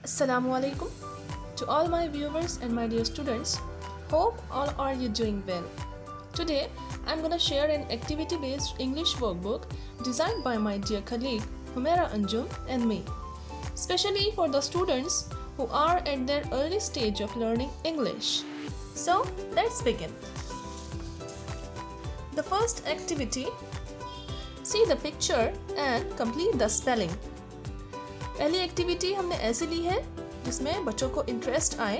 Assalamualaikum to all my viewers and my dear students. Hope all are you doing well. Today I'm gonna share an activity-based English workbook designed by my dear colleague Humaira Anjum and me, especially for the students who are at their early stage of learning English. So let's begin. The first activity: see the picture and complete the spelling. पहली activity हमने ऐसे ली है जिसमें बच्चों को interest आए।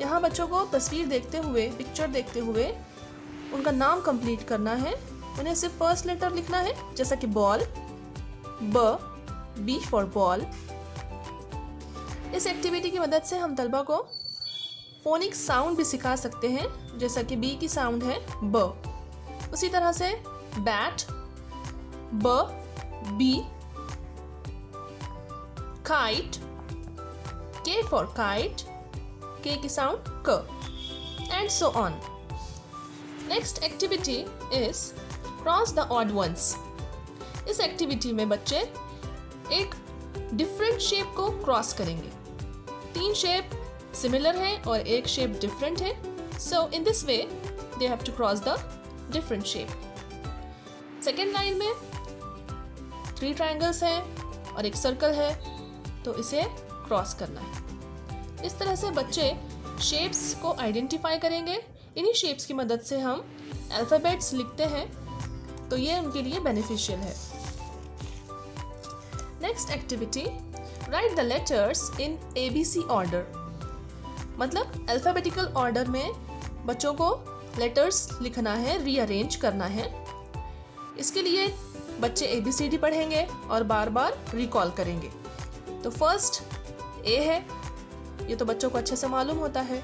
यहाँ बच्चों को तस्वीर देखते हुए, पिक्चर देखते हुए उनका नाम कंप्लीट करना है। उन्हें सिर्फ फर्स्ट लेटर लिखना है, जैसा कि बॉल, बी फॉर बॉल। इस एक्टिविटी की मदद से हम तलबा को फोनिक साउंड भी सिखा सकते हैं, जैसा कि बी की साउंड है ब। उसी तरह से bat, B, kite, K for kite, K की sound K, and so on. Next activity is cross the odd ones. इस एक्टिविटी में बच्चे एक डिफरेंट शेप को क्रॉस करेंगे। 3 शेप सिमिलर हैं और एक शेप डिफरेंट है। So in this way they have to cross the different shape. Second line में 3 ट्रायंगल्स हैं और एक सर्कल है, तो इसे क्रॉस करना है। इस तरह से बच्चे शेप्स को आइडेंटिफाई करेंगे। इन्हीं शेप्स की मदद से हम अल्फ़ाबेट्स लिखते हैं, तो ये उनके लिए बेनिफिशियल है। Next activity: right the letters in ABC order. मतलब अल्फ़ाबेटिकल ऑर्डर में बच्चों को लेटर्स लिखना है, रीअरेंज करना है। इसके लिए बच्चे ABCD पढ़ेंगे और बार बार रिकॉल करेंगे। तो फर्स्ट A है, ये तो बच्चों को अच्छे से मालूम होता है।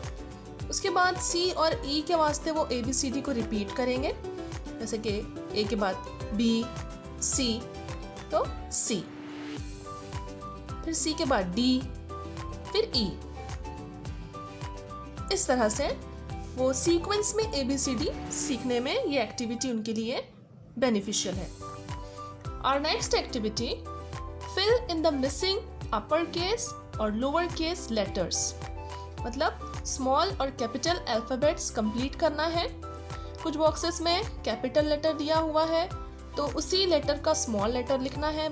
उसके बाद C और E के वास्ते वो ABCD को रिपीट करेंगे, जैसे कि A के बाद B, C तो C, फिर C के बाद D, फिर E। इस तरह से वो सीक्वेंस में ABCD सीखने में ये एक्टिविटी उनके लिए बेनिफिशियल है। और next activity: fill in the missing upper case और लोअर केस लेटर्स। मतलब स्मॉल और कैपिटल अल्फ़ाबेट्स कंप्लीट करना है। कुछ बॉक्सेस में कैपिटल लेटर दिया हुआ है, तो उसी लेटर का स्मॉल लेटर लिखना है,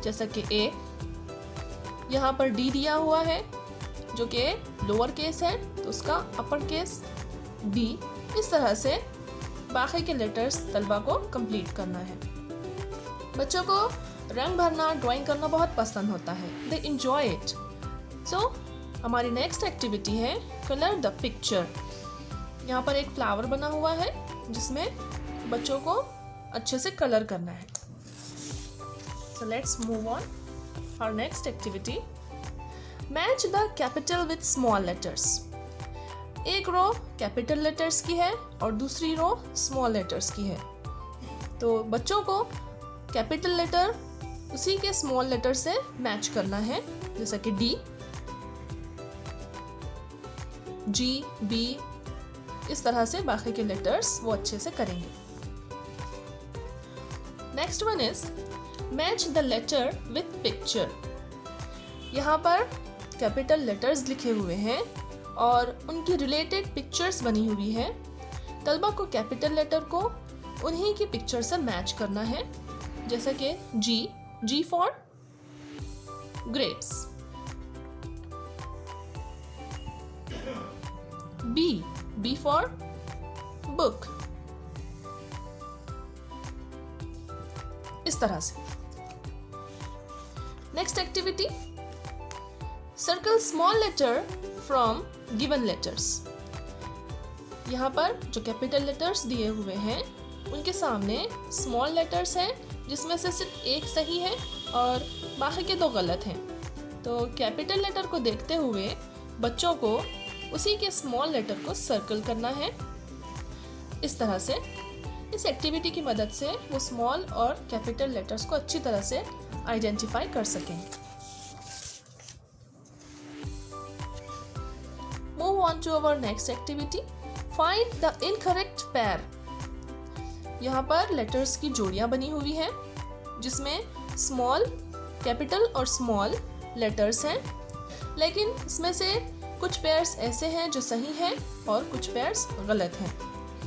जैसा कि A। यहाँ पर D दिया हुआ है जो कि लोअर केस है, तो उसका अपर केस B। इस तरह से बाकी के लेटर्स तलबा को कंप्लीट करना है। बच्चों को रंग भरना, ड्राइंग करना बहुत पसंद होता है। They enjoy it. सो हमारी नेक्स्ट एक्टिविटी है कलर द पिक्चर। यहाँ पर एक फ्लावर बना हुआ है जिसमें बच्चों को अच्छे से कलर करना है। So let's move on our next activity. Match the capital with small letters. एक रो कैपिटल लेटर्स की है और दूसरी रो स्मॉल लेटर्स की है, तो बच्चों को कैपिटल लेटर उसी के स्मॉल लेटर से मैच करना है, जैसा कि D, G, B। इस तरह से बाकी के लेटर्स वो अच्छे से करेंगे। Next one is match the letter with picture. यहाँ पर कैपिटल लेटर्स लिखे हुए हैं और उनकी रिलेटेड पिक्चर्स बनी हुई है। तलबा को कैपिटल लेटर को उन्हीं की पिक्चर से मैच करना है, जैसा कि G for grapes, B for book। इस तरह से। Next activity: circle small letter from given letters. यहाँ पर जो कैपिटल लेटर्स दिए हुए हैं उनके सामने स्मॉल लेटर्स हैं, जिसमें से सिर्फ एक सही है और बाकी के 2 गलत हैं। तो कैपिटल लेटर को देखते हुए बच्चों को उसी के स्मॉल लेटर को सर्कल करना है। इस तरह से इस एक्टिविटी की मदद से वो स्मॉल और कैपिटल लेटर्स को अच्छी तरह से आइडेंटिफाई कर सकेंगे। Move on to our next activity: find the incorrect pair. यहाँ पर लेटर्स की जोड़ियाँ बनी हुई हैं, जिसमें स्मॉल, कैपिटल और स्मॉल लेटर्स हैं, लेकिन इसमें से कुछ पेयर्स ऐसे हैं जो सही हैं और कुछ पेयर्स गलत हैं।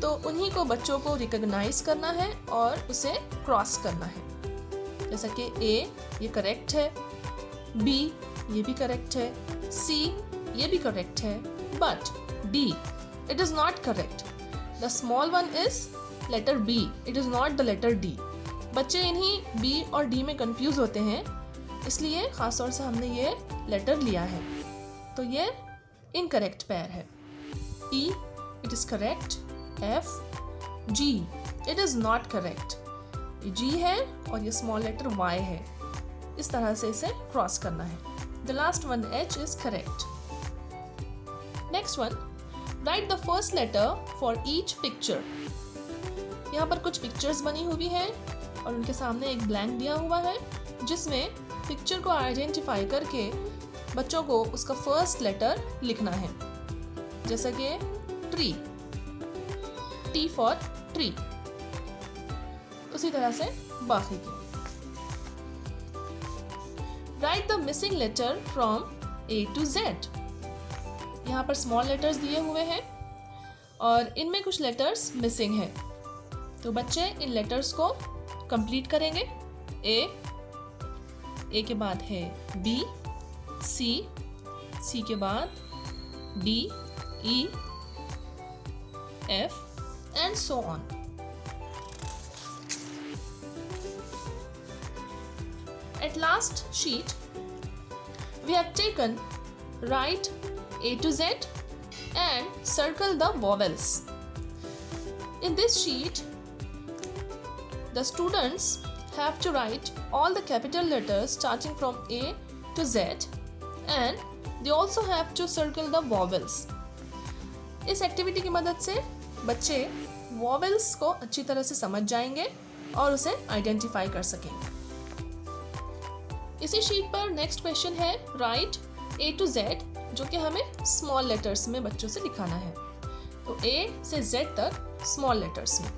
तो उन्हीं को बच्चों को रिकॉग्नाइज करना है और उसे क्रॉस करना है। जैसा कि ए ये करेक्ट है, बी ये भी करेक्ट है, सी ये भी करेक्ट है, but D it is not correct. The small one is letter B, it is not the letter D. बच्चे इन्हीं बी और डी में कंफ्यूज होते हैं, इसलिए ख़ास तौर से हमने ये लेटर लिया है। तो ये इनकरेक्ट पेयर है। E it is correct, F G it is not correct. ये जी है और ये स्मॉल लेटर वाई है। इस तरह से इसे क्रॉस करना है। The last one H is correct. Next one, write the first letter for each picture. यहाँ पर कुछ पिक्चर्स बनी हुई हैं और उनके सामने एक ब्लैंक दिया हुआ है, जिसमें पिक्चर को आइडेंटिफाई करके बच्चों को उसका फर्स्ट लेटर लिखना है। जैसा कि ट्री, टी फॉर ट्री। उसी तरह से बाकी की। Write the missing letter from A to Z. यहाँ पर स्मॉल लेटर्स दिए हुए हैं और इनमें कुछ लेटर्स मिसिंग हैं, तो बच्चे इन लेटर्स को कंप्लीट करेंगे। ए के बाद है बी, सी के बाद D, E, F and so on. At last sheet, we have taken write A to Z and circle the vowels. In this sheet, the students have to write all the capital letters starting from A to Z, and they also have to circle the vowels. इस activity की मदद से बच्चे vowels को अच्छी तरह से समझ जाएंगे और उसे आइडेंटिफाई कर सकेंगे। इसी शीट पर नेक्स्ट क्वेश्चन है राइट ए टू जेड, जो कि हमें स्मॉल लेटर्स में बच्चों से लिखाना है। तो ए से जेड तक स्मॉल लेटर्स में।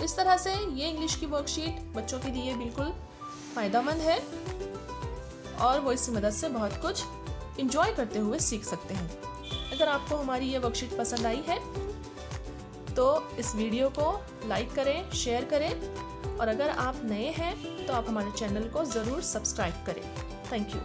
इस तरह से ये इंग्लिश की वर्कशीट बच्चों के लिए बिल्कुल फ़ायदेमंद है और वो इसकी मदद से बहुत कुछ एंजॉय करते हुए सीख सकते हैं। अगर आपको हमारी ये वर्कशीट पसंद आई है तो इस वीडियो को लाइक करें, शेयर करें और अगर आप नए हैं तो आप हमारे चैनल को ज़रूर सब्सक्राइब करें। Thank you.